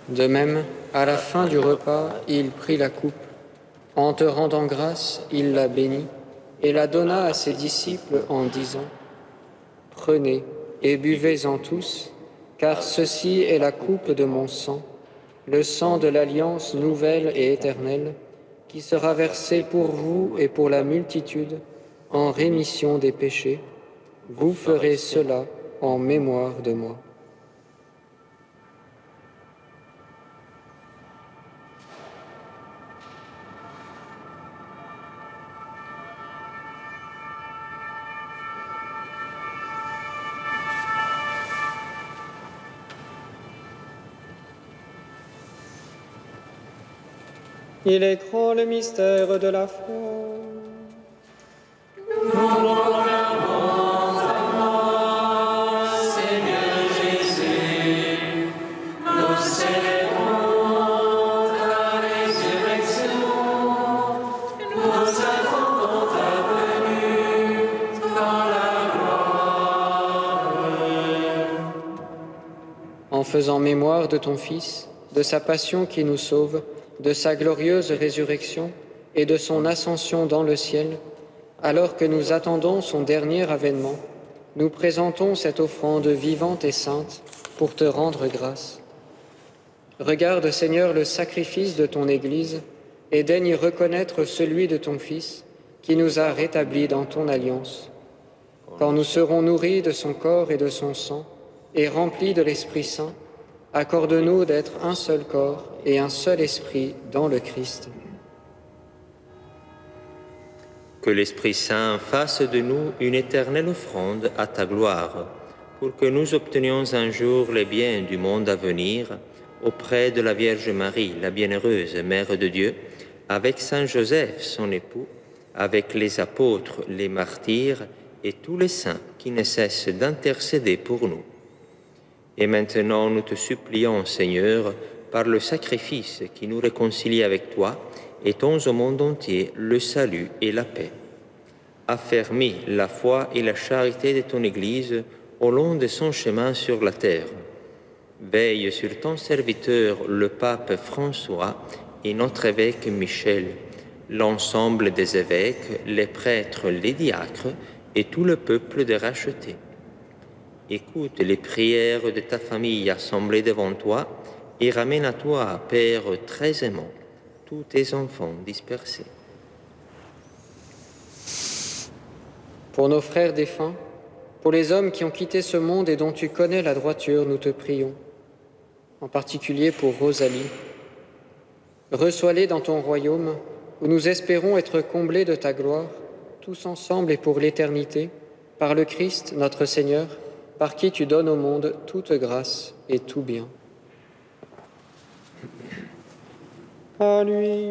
De même, à la fin du repas, il prit la coupe. En te rendant grâce, il la bénit et la donna à ses disciples en disant : « Prenez et buvez-en tous, car ceci est la coupe de mon sang, le sang de l'alliance nouvelle et éternelle, qui sera versé pour vous et pour la multitude en rémission des péchés. Vous ferez cela en mémoire de moi. » Il est grand le mystère de la foi. Nous proclamons ta mort, Seigneur Jésus. Nous célébrons ta résurrection. Nous attendons ta venue dans la gloire. En faisant mémoire de ton Fils, de sa passion qui nous sauve, de sa glorieuse résurrection et de son ascension dans le ciel, alors que nous attendons son dernier avènement, nous présentons cette offrande vivante et sainte pour te rendre grâce. Regarde, Seigneur, le sacrifice de ton Église et daigne reconnaître celui de ton Fils, qui nous a rétablis dans ton alliance. Quand nous serons nourris de son corps et de son sang, et remplis de l'Esprit Saint, accorde-nous d'être un seul corps et un seul esprit dans le Christ. Que l'Esprit Saint fasse de nous une éternelle offrande à ta gloire, pour que nous obtenions un jour les biens du monde à venir, auprès de la Vierge Marie, la bienheureuse Mère de Dieu, avec Saint Joseph, son époux, avec les apôtres, les martyrs et tous les saints qui ne cessent d'intercéder pour nous. Et maintenant, nous te supplions, Seigneur, par le sacrifice qui nous réconcilie avec toi, étends au monde entier le salut et la paix. Affermis la foi et la charité de ton Église au long de son chemin sur la terre. Veille sur ton serviteur, le pape François, et notre évêque Michel, l'ensemble des évêques, les prêtres, les diacres et tout le peuple de rachetés. Écoute les prières de ta famille assemblée devant toi et ramène à toi, Père très aimant, tous tes enfants dispersés. Pour nos frères défunts, pour les hommes qui ont quitté ce monde et dont tu connais la droiture, nous te prions, en particulier pour Rosalie. Reçois-les dans ton royaume, où nous espérons être comblés de ta gloire, tous ensemble et pour l'éternité, par le Christ, notre Seigneur, par qui tu donnes au monde toute grâce et tout bien. À lui,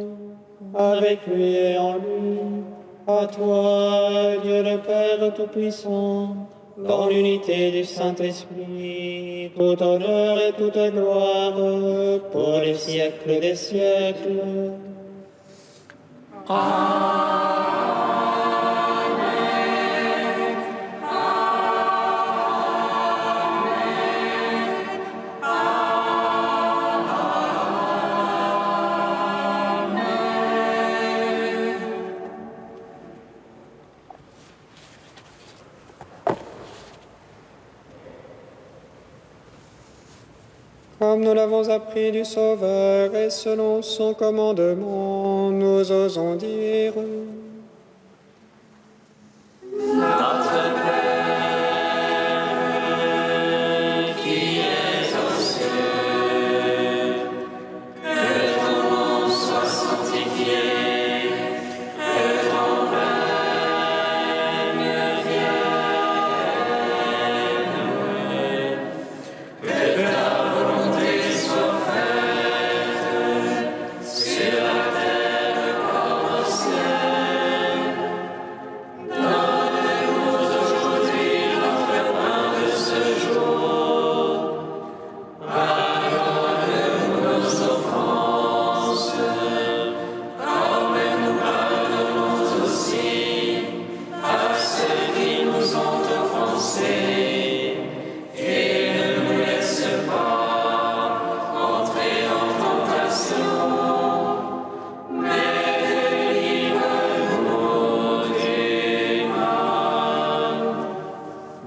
avec lui et en lui, à toi, Dieu le Père Tout-Puissant, dans l'unité du Saint-Esprit, tout honneur et toute gloire, pour les siècles des siècles. Comme nous l'avons appris du Sauveur et selon son commandement, nous osons dire: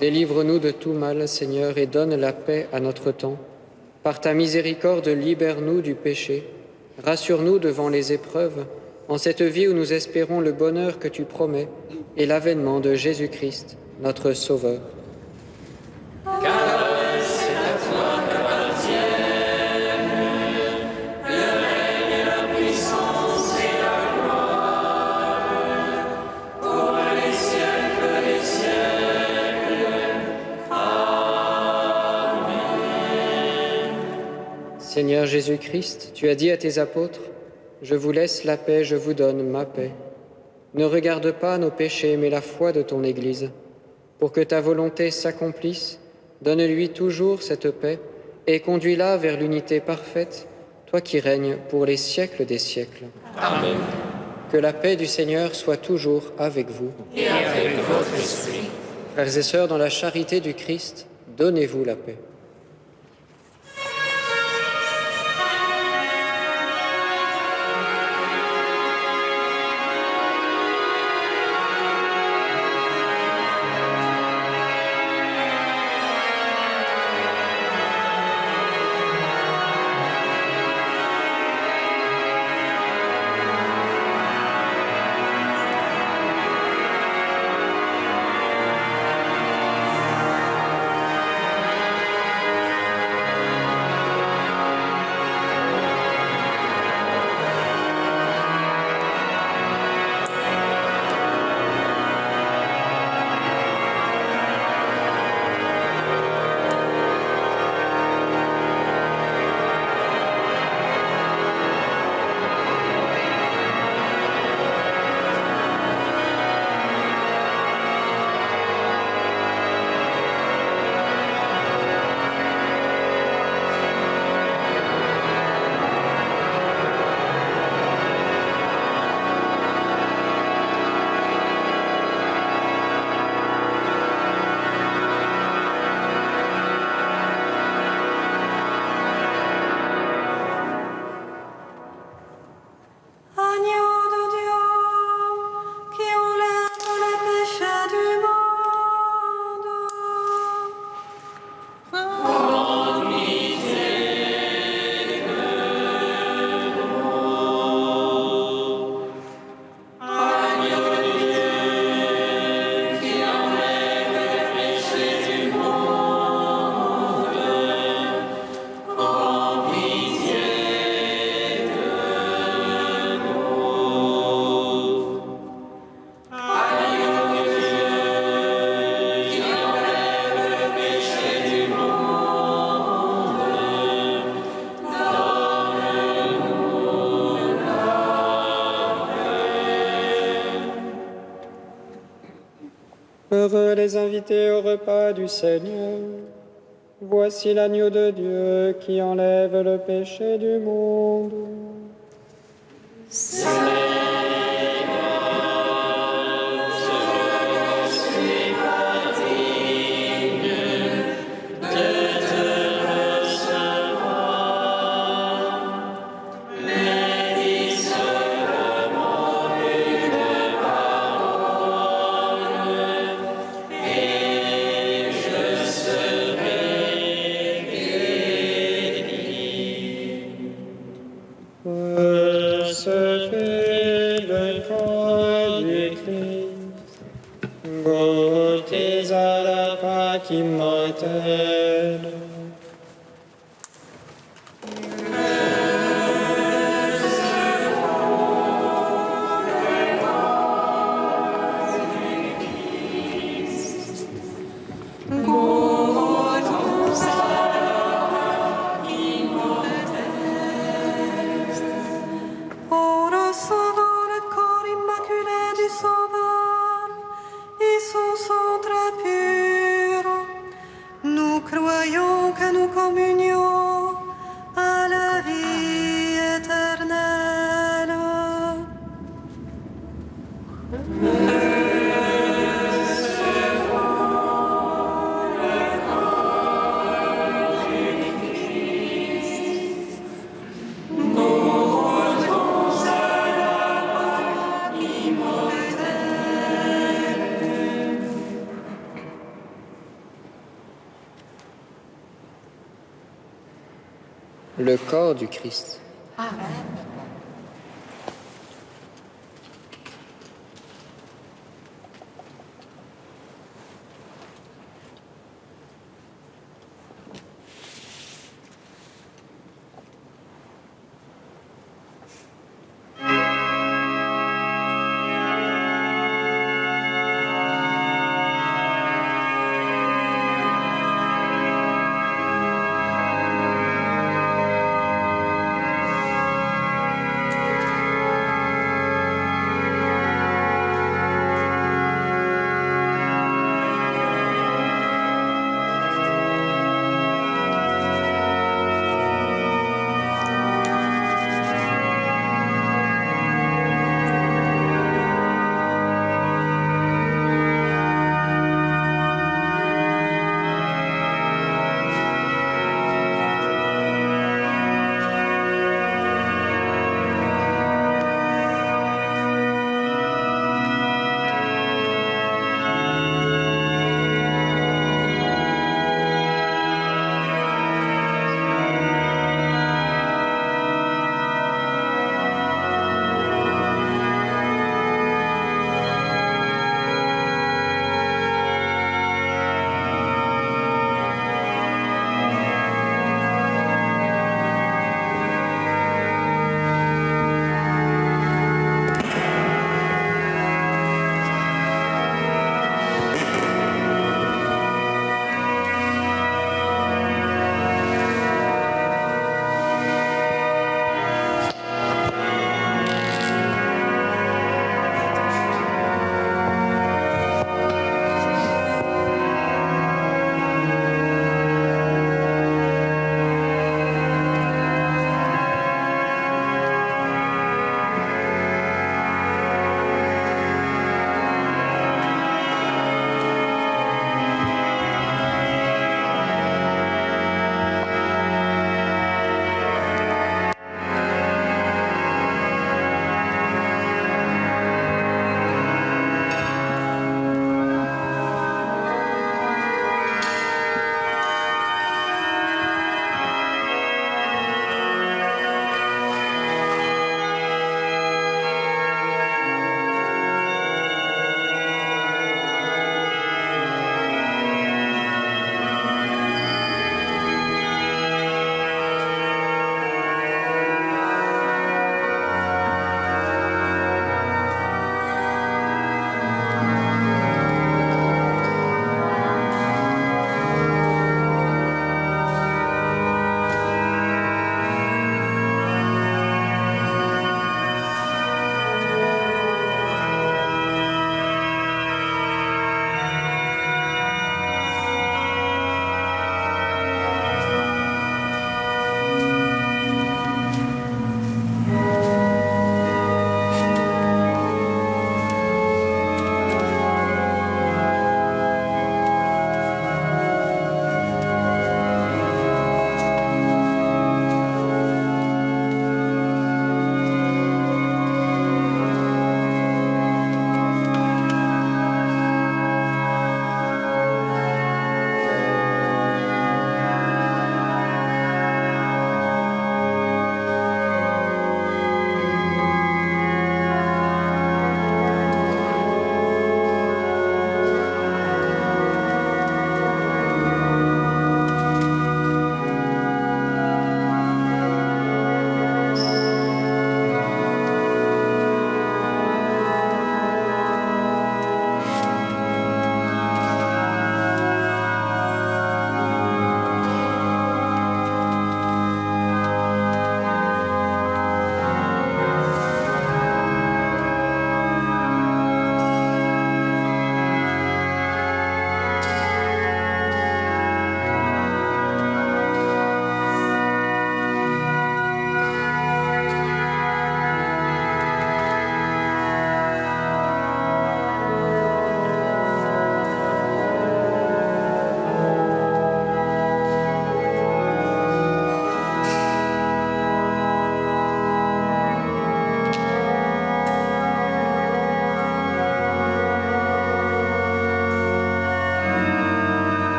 Délivre-nous de tout mal, Seigneur, et donne la paix à notre temps. Par ta miséricorde, libère-nous du péché. Rassure-nous devant les épreuves, en cette vie où nous espérons le bonheur que tu promets et l'avènement de Jésus-Christ, notre Sauveur. Seigneur Jésus-Christ, tu as dit à tes apôtres: « Je vous laisse la paix, je vous donne ma paix. » Ne regarde pas nos péchés, mais la foi de ton Église. Pour que ta volonté s'accomplisse, donne-lui toujours cette paix et conduis-la vers l'unité parfaite, toi qui règnes pour les siècles des siècles. Amen. Que la paix du Seigneur soit toujours avec vous. Et avec votre esprit. Frères et sœurs, dans la charité du Christ, donnez-vous la paix. les invités au repas du Seigneur. Voici l'agneau de Dieu qui enlève le péché du monde. Recevez le corps du Christ, goûtez à la Pâque immortelle. En recevant le corps immaculé du Sauveur et son sang très pur, nous croyons que nous communions à la vie éternelle. Le corps du Christ.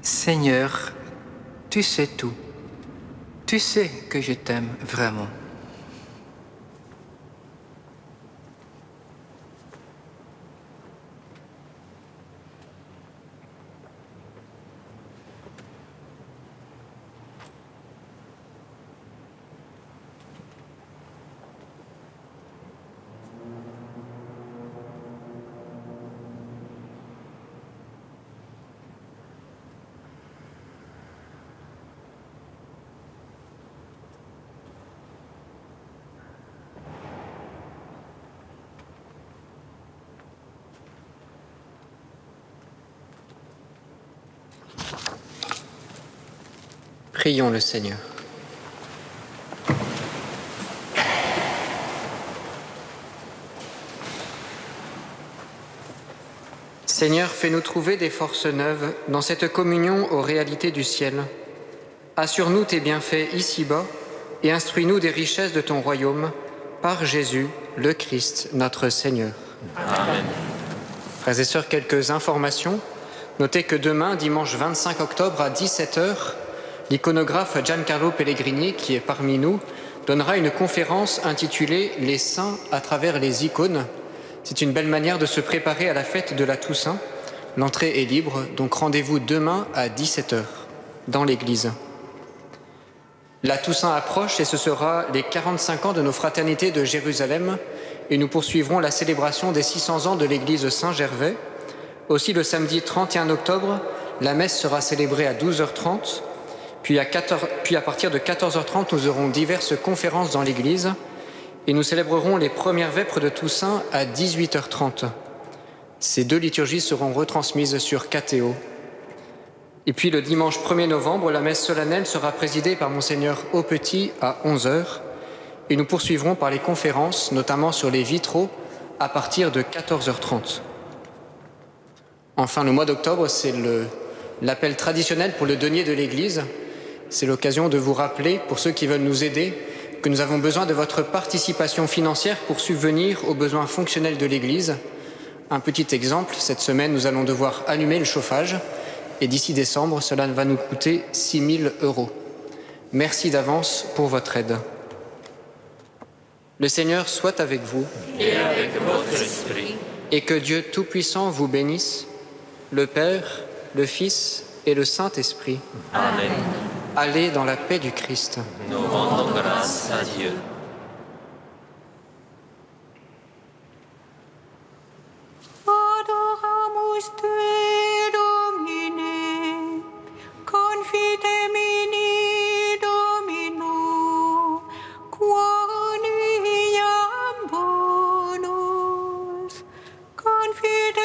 Seigneur, tu sais tout. Tu sais que je t'aime vraiment. Prions le Seigneur. Seigneur, fais-nous trouver des forces neuves dans cette communion aux réalités du ciel. Assure-nous tes bienfaits ici-bas et instruis-nous des richesses de ton royaume par Jésus, le Christ, notre Seigneur. Amen. Frères et sœurs, quelques informations. Notez que demain, dimanche 25 octobre à 17h, l'iconographe Giancarlo Pellegrini, qui est parmi nous, donnera une conférence intitulée « Les saints à travers les icônes ». C'est une belle manière de se préparer à la fête de la Toussaint. L'entrée est libre, donc rendez-vous demain à 17h dans l'église. La Toussaint approche et ce sera les 45 ans de nos fraternités de Jérusalem et nous poursuivrons la célébration des 600 ans de l'église Saint-Gervais. Aussi le samedi 31 octobre, la messe sera célébrée à 12h30. Puis à partir de 14h30, nous aurons diverses conférences dans l'église et nous célébrerons les premières vêpres de Toussaint à 18h30. Ces deux liturgies seront retransmises sur KTO. Et puis le dimanche 1er novembre, la messe solennelle sera présidée par Monseigneur Aupetit à 11h et nous poursuivrons par les conférences, notamment sur les vitraux, à partir de 14h30. Enfin, le mois d'octobre, c'est l'appel traditionnel pour le denier de l'Église. C'est l'occasion de vous rappeler, pour ceux qui veulent nous aider, que nous avons besoin de votre participation financière pour subvenir aux besoins fonctionnels de l'Église. Un petit exemple, cette semaine, nous allons devoir allumer le chauffage et d'ici décembre, cela va nous coûter 6 000 €. Merci d'avance pour votre aide. Le Seigneur soit avec vous Et avec votre esprit. et que Dieu Tout-Puissant vous bénisse, le Père, le Fils et le Saint-Esprit. Amen. Allez dans la paix du Christ. Nous rendons grâce à Dieu. Adoramus te, Domine, confide mini, Domino, quoniam bonus, confide